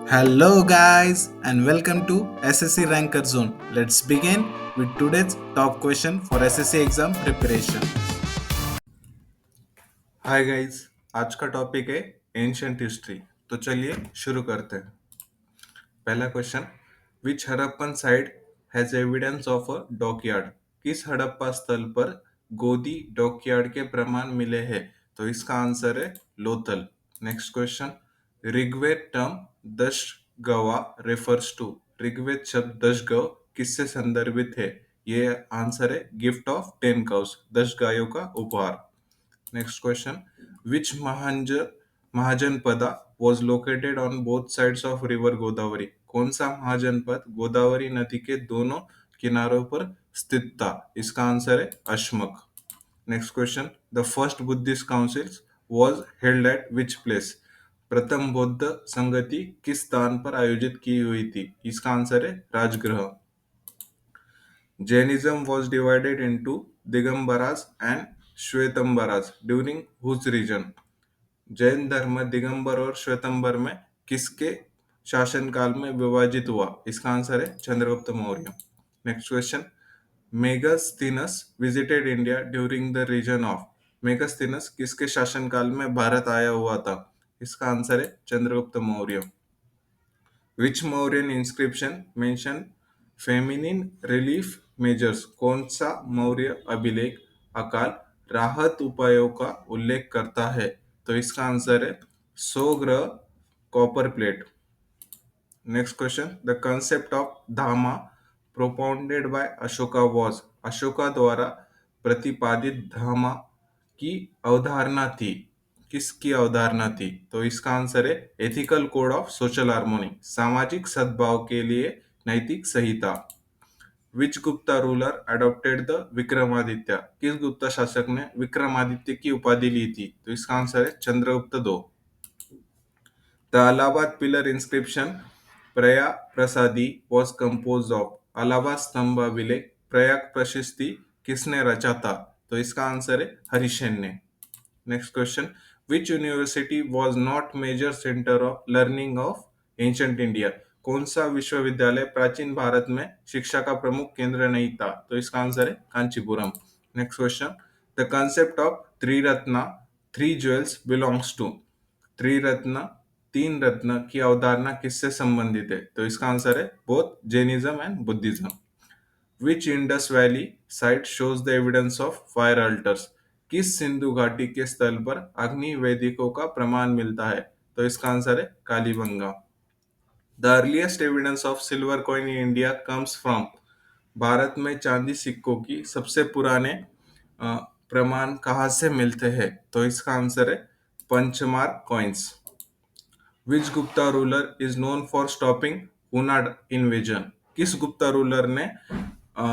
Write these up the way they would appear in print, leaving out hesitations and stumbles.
Hello, guys, and welcome to SSC Ranker Zone. Let's begin with today's top question for SSC exam preparation. Hi guys. आज का topic है ancient history. तो चलिए शुरू करते हैं। पहला question, which Harappan site has evidence of a dockyard? किस हड़प्पा स्थल पर गोदी डॉकयार्ड के प्रमाण मिले हैं? तो इसका आंसर है Lothal. Next question, Rigveda term दश गवा रेफर्स टू? ऋग्वेद शब्द दश गव किससे संदर्भित है? ये आंसर है गिफ्ट ऑफ 10 cows, 10 गायों का उपहार। Next question. Which Mahajanpada was located on both sides of river Godavari? कौन सा महाजनपद गोदावरी नदी के दोनों किनारों पर स्थित था? इसका आंसर है Ashmak. Next question, the first Buddhist councils was held at which place? प्रथम बौद्ध संगति किस स्थान पर आयोजित की हुई थी? इसका आंसर है Rajgriha. Jainism was divided into Digambaras and Shwetambaras during whose region? Jain धर्म दिगंबर और श्वेतंबर में किसके शासनकाल में विभाजित हुआ? इसका आंसर है Chandragupta Maurya. Next question, Megasthenes visited India during the region of? Megasthenes किसके शासनकाल में भारत आया हुआ था? इसका आंसर है Chandragupta Maurya. Which Mauryan inscription mention feminine relief measures? कौन सा मौर्य अभिलेख अकाल राहत उपायों का उल्लेख करता है? तो इसका आंसर है 100 ग्रह copper plate. Next question, the concept of dhamma propounded by Ashoka was? Ashoka द्वारा प्रतिपादित धामा की अवधारणा थी। किसकी अवधारणा थी? तो इसका आंसर है ethical code of social harmony, सामाजिक सद्भाव के लिए नैतिक संहिता। Which Gupta ruler adopted the Vikramaditya? किस गुप्ता शासक ने विक्रमादित्य की उपाधि ली थी? तो इसका आंसर है चंद्रगुप्त दो। The Allahabad pillar inscription Praya Prasadi was composed of? Allahabad स्तंभ अभिलेख प्रयाग प्रशस्ति किसने रचा था? तो इसका आंसर है हरिसेन ने। Next question, which university was not major centre of learning of ancient India? कौन सा विश्वविद्यालय प्राचीन भारत में शिक्षा का प्रमुख केंद्र नहीं था? तो इसका आंसर है Kanchipuram. Next question, the concept of triratna three jewels belongs to? Triratna तीन रत्न की अवधारणा किससे संबंधित है? तो इसका आंसर है both Jainism and Buddhism. Which Indus valley site shows the evidence of fire altars? किस सिंधु घाटी के स्थल पर अग्नि वेदिकों का प्रमाण मिलता है? तो इसका आंसर है Kalibanga. The earliest evidence of silver coin in India comes from? Bharat में चांदी सिक्कों की सबसे पुराने अ, प्रमाण कहाँ से मिलते हैं? तो इसका आंसर है punch mark coins. Which Gupta ruler is known for stopping Poona invasion? किस गुप्ता रूलर ने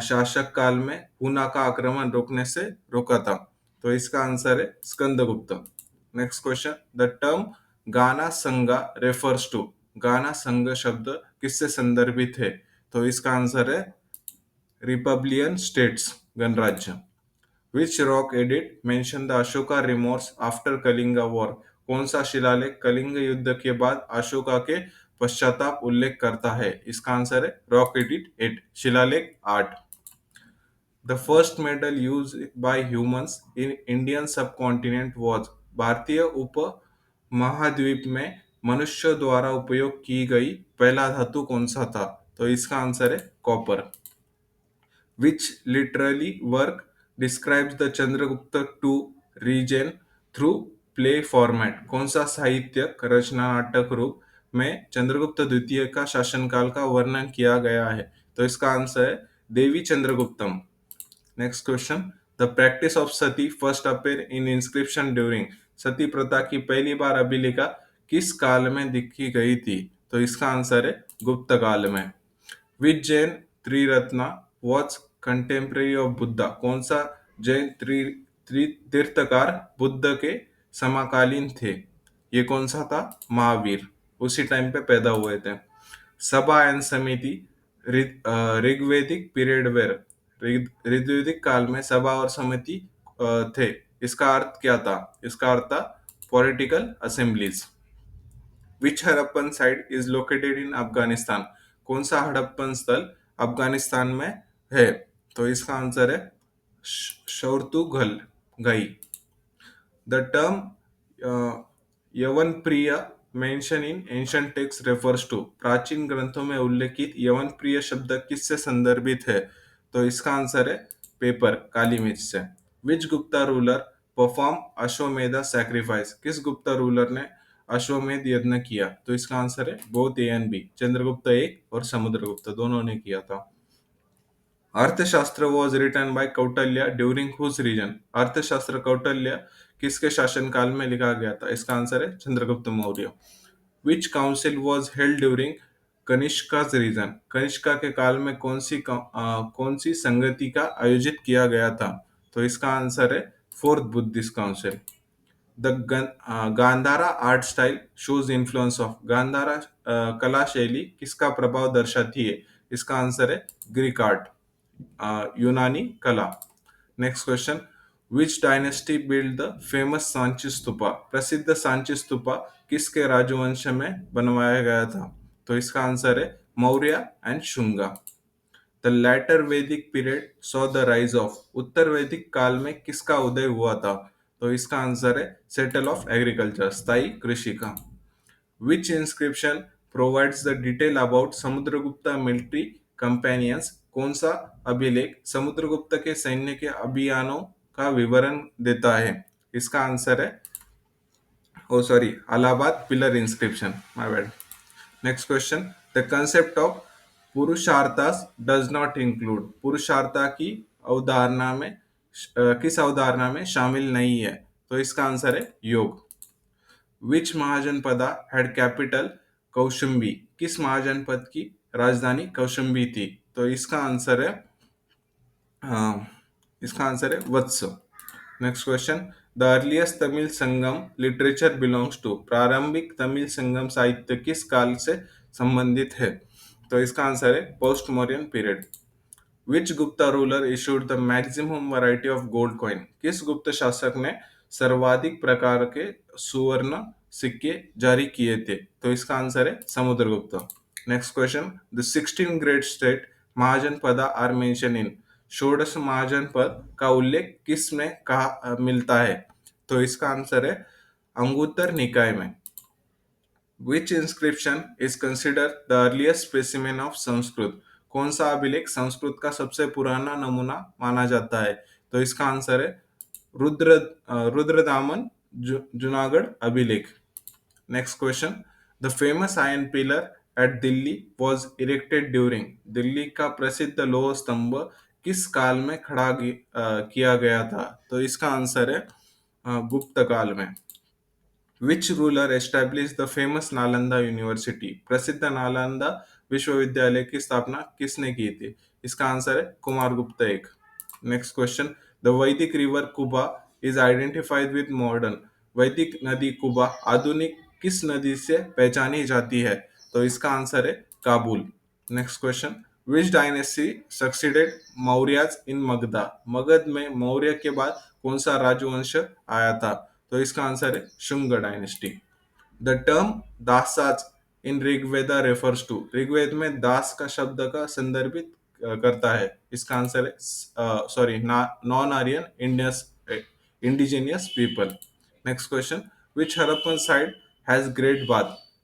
शासक काल में पूना का आक्रमण रोकने से रोका था? तो इसका आंसर है Skandagupta. Next question, the term गाना संगा रेफर्स टू? गाना संघ शब्द किससे संदर्भित है? तो इसका आंसर है रिपब्लियन स्टेट्स, गणराज्य। विच रॉक एडिट mention the Ashoka remorse after Kalinga war? कौन सा शिलालेख कलिंग युद्ध के बाद अशोका के पश्चाताप उल्लेख करता है? इसका आंसर है रॉक एडिट 8, शिलालेख 8। The first medal use by humans in Indian subcontinent was? भारतीय उप महाद्वीप में मनुष्य द्वारा उपयोग की गई पहला धातु कौन सा था? तो इसका आंसर है copper. which literally work describes the Chandragupta II region through play format? कौन सा साहित्यक रचना नाटक रूप में चंद्रगुप्त द्वितीय का शासनकाल का वर्णन किया गया है? तो इसका आंसर है Devi Chandraguptam. Next question, the practice of sati first appear in inscription during? Sati प्रथा की पहली बार अभिलिखा किस काल में दिखी गई थी? तो इसका आंसर है गुप्त काल में। Which Jain triratna was contemporary of Buddha? कौन सा जैन तीर्थकार बुद्ध के समकालीन थे? ये कौन सा था? महावीर, उसी टाइम पे पैदा हुए थे। सभा एंड समिति ऋग्वेदिक पीरियड वेयर? ऋग्वेदिक काल में सभा और समिति थे। इसका अर्थ क्या था? इसका अर्थ था political assemblies. Which Harappan site is located in Afghanistan? कौन सा हड़प्पन स्थल अफगानिस्तान में है? तो इसका आंसर है शौर्तुगल गई। The term यवन प्रिय mention in ancient text refers to, प्राचीन ग्रंथों में उल्लेखित यवन प्रिय शब्द किससे संदर्भित है? तो इसका आंसर है पेपर, काली मिर्च से। विच Gupta ruler perform Ashvamedha sacrifice? किस गुप्ता रूलर ने अश्वमेध यज्ञ किया? तो इसका आंसर है both A and B, Chandragupta एक और समुद्रगुप्त दोनों ने किया था। Arthashastra was written by Kautilya during whose reign? Arthashastra Kautilya किसके शासनकाल में लिखा गया था? इसका आंसर है Chandragupta Maurya. Which council was held during Kanishka's region? Kanishka के काल में कौन सी संगति का आयोजित किया गया था? तो इसका आंसर है fourth Buddhist council. The Gandhara art style shows influence of? Gandhara कला शैली किसका प्रभाव दर्शाती है? इसका आंसर है ग्रीक आर्ट, यूनानी कला। Next question, which dynasty build the famous Sanchi stupa? प्रसिद्ध सांची स्तूपा किसके राजवंश में बनवाया गया था? तो इसका आंसर है Maurya and Shunga. The later Vedic period saw the rise of? उत्तर वैदिक काल में किसका उदय हुआ था? तो इसका आंसर है सेटल ऑफ एग्रीकल्चर, स्थायी कृषि का। Which inscription provides the detail about Samudragupta military companions? कौन सा अभिलेख समुद्रगुप्त के सैन्य के अभियानों का विवरण देता है? इसका आंसर है Allahabad pillar inscription, my bad. Next question, the concept of Purusharthas does not include? पुरुषार्था की अवधारणा में किस अवधारणा में शामिल नहीं है? तो इसका आंसर है योग। विच महाजनपदा हैड कैपिटल कौशंबी? किस महाजनपद की राजधानी कौशंबी थी? तो इसका आंसर है Vatsa. Next question, the earliest Tamil Sangam literature belongs to? प्रारंभिक तमिल संगम साहित्य किस काल से संबंधित है? तो इसका आंसर है post Mauryan period. Which Gupta ruler issued the maximum variety of gold coin? किस गुप्त शासक ने सर्वाधिक प्रकार के सुवर्ण सिक्के जारी किए थे? तो इसका आंसर है Samudragupta. Next question, the 16 great state Mahajanapada are mention in? षोडश महाजनपद का उल्लेख किस में कहा मिलता है? तो इसका आंसर है अंगुत्तर निकाय में। Which inscription is considered the earliest specimen of Sanskrit? कौन सा अभिलेख संस्कृत का सबसे पुराना नमूना माना जाता है? तो इसका आंसर है रुद्रदामन जूनागढ़ अभिलेख। Next question, the famous iron pillar at Delhi was erected during? Delhi का प्रसिद्ध लौह स्तंभ किस काल में किया गया था? तो इसका आंसर है गुप्त काल में। Which ruler establish the famous Nalanda university? प्रसिद्ध नालंदा विश्वविद्यालय की स्थापना किसने की थी? इसका आंसर है कुमारगुप्त एक। नेक्स्ट क्वेश्चन, द वैदिक river Quba is identified with modern? वैदिक नदी कुबा आधुनिक किस नदी से पहचानी जाती है? तो इसका आंसर है Kabul. Next question, which dynasty succeeded Mauryas in Magadha? Magadha में मौर्य के बाद कौन सा राजवंश आया था? तो इसका आंसर है Shunga dynasty. The term dasas in Rigveda refers to? Rigveda में दास का शब्द का संदर्भित करता है। इसका आंसर है non Aryan indigenous people. Next question, which Harappan site has great bath?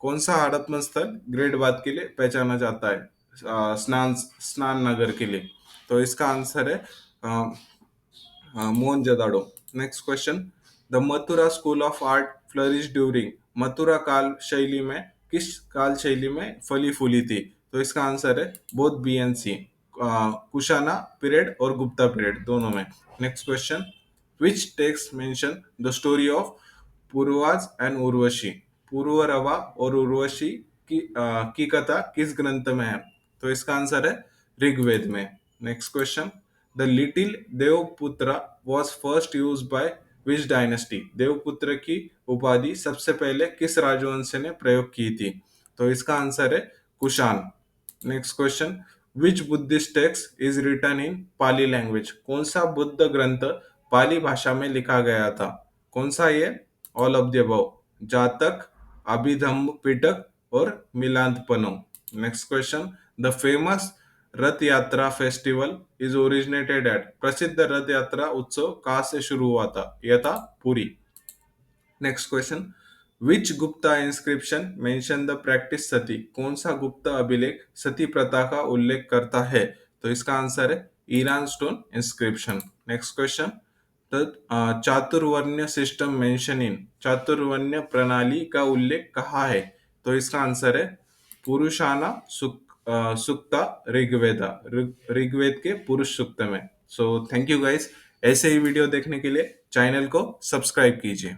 कौन सा हड़प्पन स्थल ग्रेट बाथ के लिए पहचाना जाता है? स्नान नगर के लिए। तो इसका आंसर है Mohenjodaro. Next question, the Mathura school of art flourish during? Mathura काल शैली में किस काल शैली में फली फूली थी? तो इसका आंसर है both B and C, Kushana period और गुप्ता पीरियड दोनों में। Next question, which text mention the story of Pururavas and Urvashi? Pururava और उर्वशी की कथा किस ग्रंथ में है? तो इसका आंसर है ऋग्वेद में। Next question, the little Devaputra was first use by which dynasty? Devaputra की उपाधि सबसे पहले किस राजवंश ने प्रयोग की थी? तो इसका आंसर है Kushan. Next question, which Buddhist text is written in Pali language? कौन सा बुद्ध ग्रंथ पाली भाषा में लिखा गया था? कौन सा ये? ऑल ऑफ द अबव, जातक, अभिधम्म पिटक और मिलांतपनो। नेक्स्ट क्वेश्चन, द फेमस रथ यात्रा फेस्टिवल इज ओरिजिनेटेड एट, प्रसिद्ध रथ यात्रा उत्सव कहाँ से शुरू हुआ था? यह था Puri. Next question, which Gupta inscription mention the practice sati, कौन सा गुप्त अभिलेख सती प्रथा का उल्लेख करता है? तो इसका आंसर है Eran stone inscription. Next question, the chaturvarnya system mention in, chaturvarnya प्रणाली का उल्लेख कहाँ है? तो इसका आंसर है पुरुषाना सुक्ता ऋग्वेदा, ऋग्वेद के पुरुष सूक्त में। सो थैंक यू गाइस, ऐसे ही वीडियो देखने के लिए चैनल को सब्सक्राइब कीजिए।